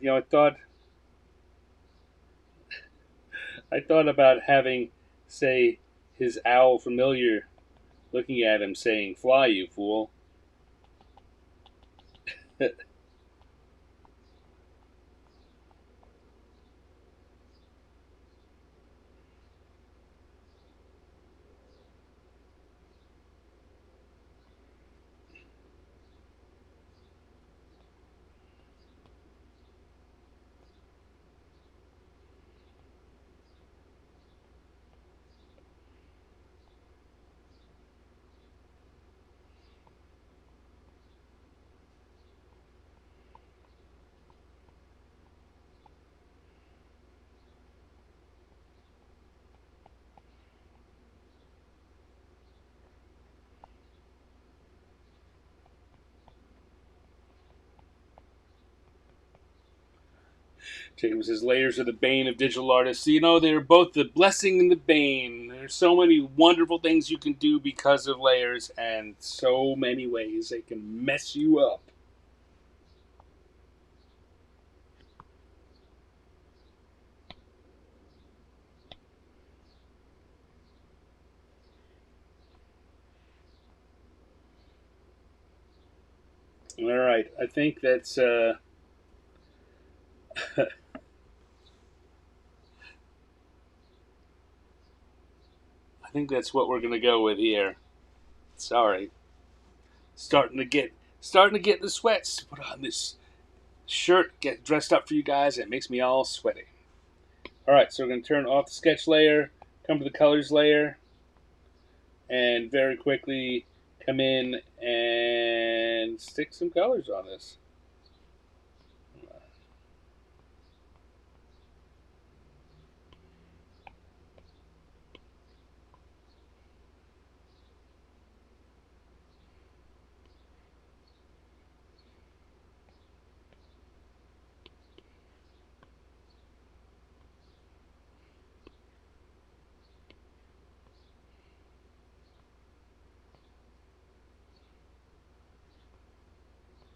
I thought about having, say, his owl familiar looking at him saying, "Fly, you fool." Jacob says layers are the bane of digital artists. They're both the blessing and the bane. There's so many wonderful things you can do because of layers, and so many ways they can mess you up. All right, I think that's I think that's what we're gonna go with here. Sorry, starting to get the sweats. Put on this shirt, get dressed up for you guys, and it makes me all sweaty. All right, so we're gonna turn off the sketch layer, come to the colors layer, and very quickly come in and stick some colors on this.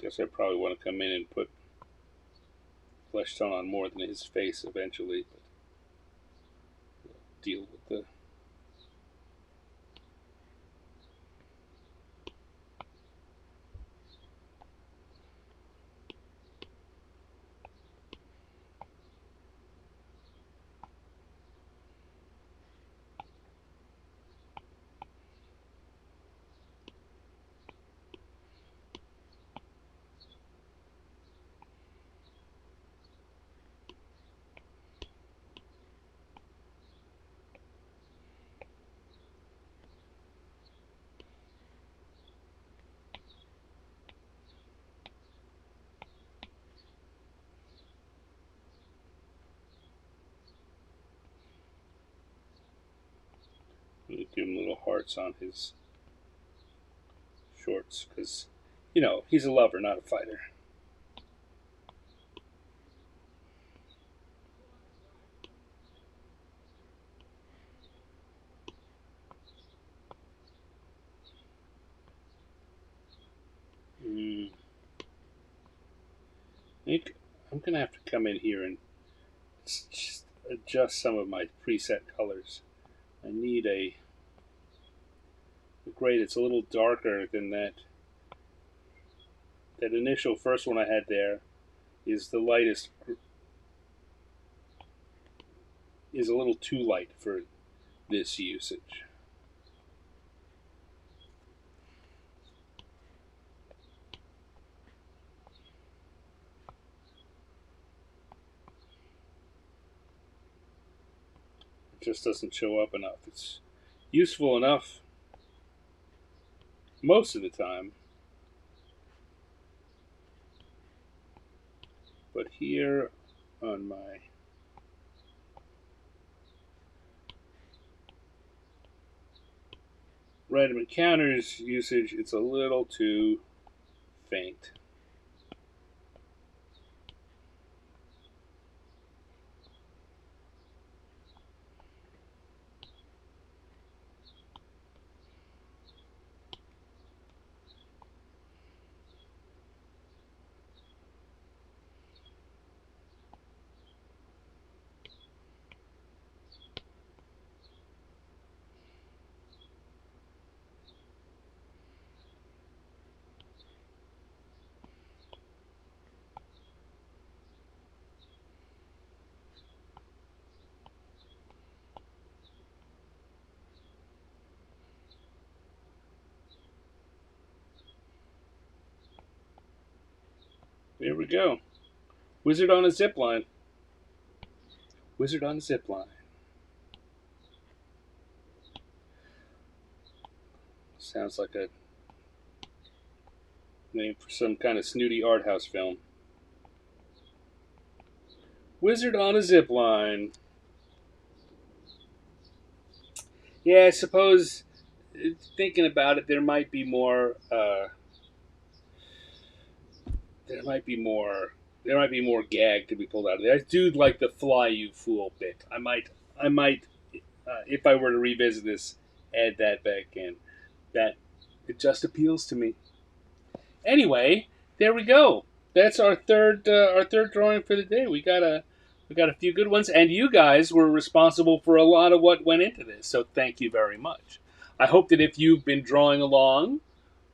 Guess I probably want to come in and put flesh tone on more than his face eventually, but deal with the. Give him little hearts on his shorts because, he's a lover, not a fighter. Mm. I think I'm gonna have to come in here and just adjust some of my preset colors. I need a gray that's a little darker than that initial first one I had there is the lightest, is a little too light for this usage. It just doesn't show up enough. It's useful enough most of the time, but here on my random encounters usage, it's a little too faint. There we go. Wizard on a zip line. Wizard on a zip line. Sounds like a name for some kind of snooty art house film. Wizard on a zip line. Yeah, I suppose thinking about it, there might be more. There might be more. There might be more gag to be pulled out of there. I do like the "fly you fool" bit. I might, if I were to revisit this, add that back in. That it just appeals to me. Anyway, there we go. That's our third drawing for the day. We got a few good ones, and you guys were responsible for a lot of what went into this. So thank you very much. I hope that if you've been drawing along,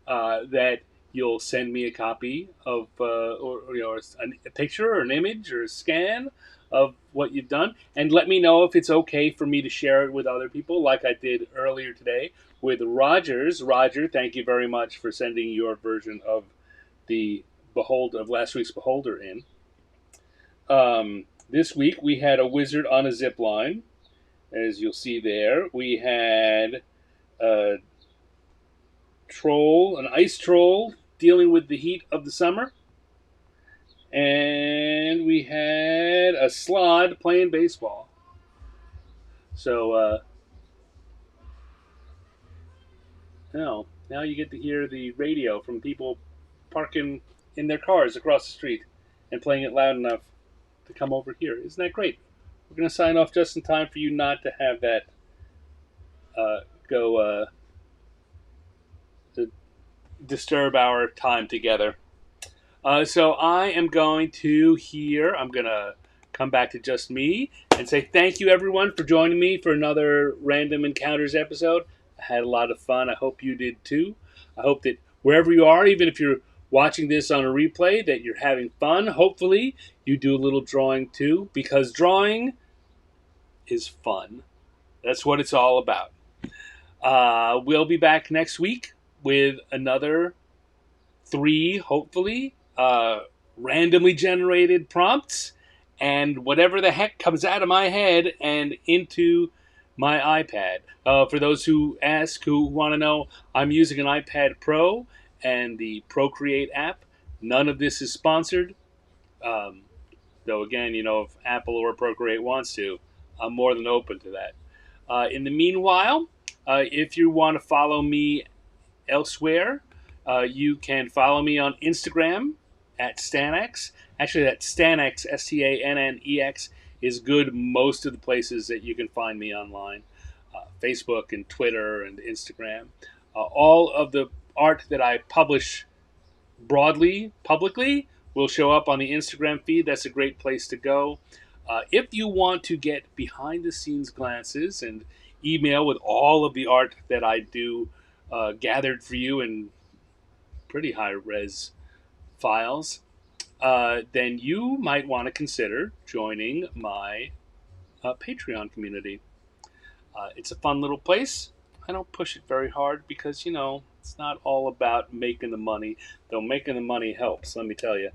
that you'll send me a copy of or a picture or an image or a scan of what you've done, and let me know if it's okay for me to share it with other people, like I did earlier today with Rogers. Roger, thank you very much for sending your version of the last week's Beholder in. This week we had a wizard on a zip line, as you'll see there. We had a troll, an ice troll, dealing with the heat of the summer. And we had a slod playing baseball. So now you get to hear the radio from people parking in their cars across the street and playing it loud enough to come over here. Isn't that great? We're going to sign off just in time for you not to have that go to disturb our time together. So I am going to come back to just me and say thank you everyone for joining me for another Random Encounters episode. I had a lot of fun. I hope you did too. I hope that wherever you are, even if you're watching this on a replay, that you're having fun. Hopefully you do a little drawing too, because drawing is fun. That's what it's all about. We'll be back next week with another 3, hopefully, randomly generated prompts, and whatever the heck comes out of my head and into my iPad. For those who want to know, I'm using an iPad Pro and the Procreate app. None of this is sponsored. Though, again, if Apple or Procreate wants to, I'm more than open to that. In the meanwhile, if you want to follow me elsewhere, you can follow me on Instagram at Stanex. Actually, that Stanex, Stannex, is good most of the places that you can find me online. Facebook and Twitter and Instagram. All of the art that I publish broadly, publicly, will show up on the Instagram feed. That's a great place to go. If you want to get behind-the-scenes glances and email with all of the art that I do gathered for you in pretty high-res files, then you might want to consider joining my Patreon community. It's a fun little place. I don't push it very hard because, it's not all about making the money, though making the money helps, let me tell you.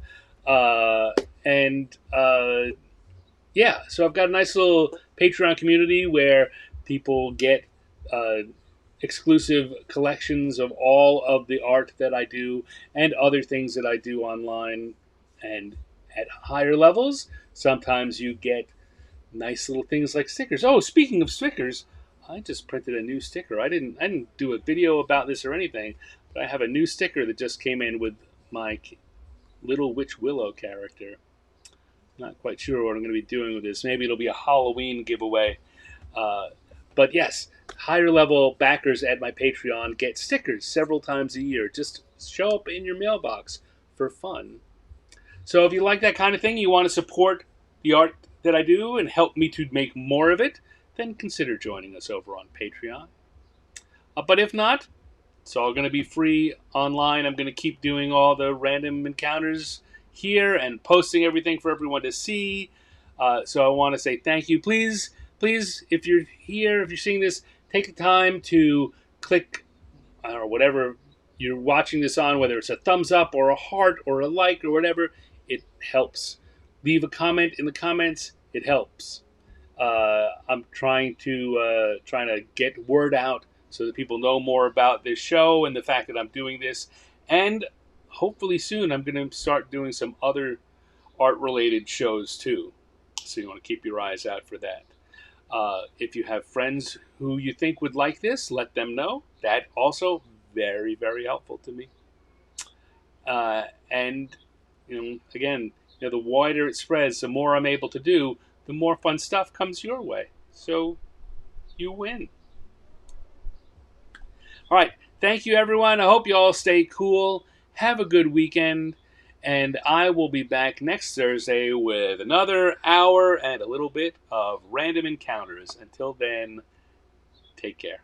So I've got a nice little Patreon community where people get exclusive collections of all of the art that I do and other things that I do online. And at higher levels, sometimes you get nice little things like stickers. Oh, speaking of stickers, I just printed a new sticker. I didn't do a video about this or anything, but I have a new sticker that just came in with my Little Witch Willow character. Not quite sure what I'm going to be doing with this. Maybe it'll be a Halloween giveaway. Uh, but yes, higher level backers at my Patreon get stickers several times a year. Just show up in your mailbox for fun. So if you like that kind of thing, you want to support the art that I do and help me to make more of it, then consider joining us over on Patreon. But if not, it's all going to be free online. I'm going to keep doing all the random encounters here and posting everything for everyone to see. So I want to say thank you. Please, if you're here, if you're seeing this, take the time to click or whatever you're watching this on, whether it's a thumbs up or a heart or a like or whatever. It helps. Leave a comment in the comments. It helps. I'm trying to get word out so that people know more about this show and the fact that I'm doing this. And hopefully soon I'm going to start doing some other art-related shows too. So you want to keep your eyes out for that. If you have friends who you think would like this, let them know. That also very, very helpful to me. And again, the wider it spreads, the more I'm able to do, the more fun stuff comes your way. So you win. All right. Thank you, everyone. I hope you all stay cool. Have a good weekend. And I will be back next Thursday with another hour and a little bit of random encounters. Until then, take care.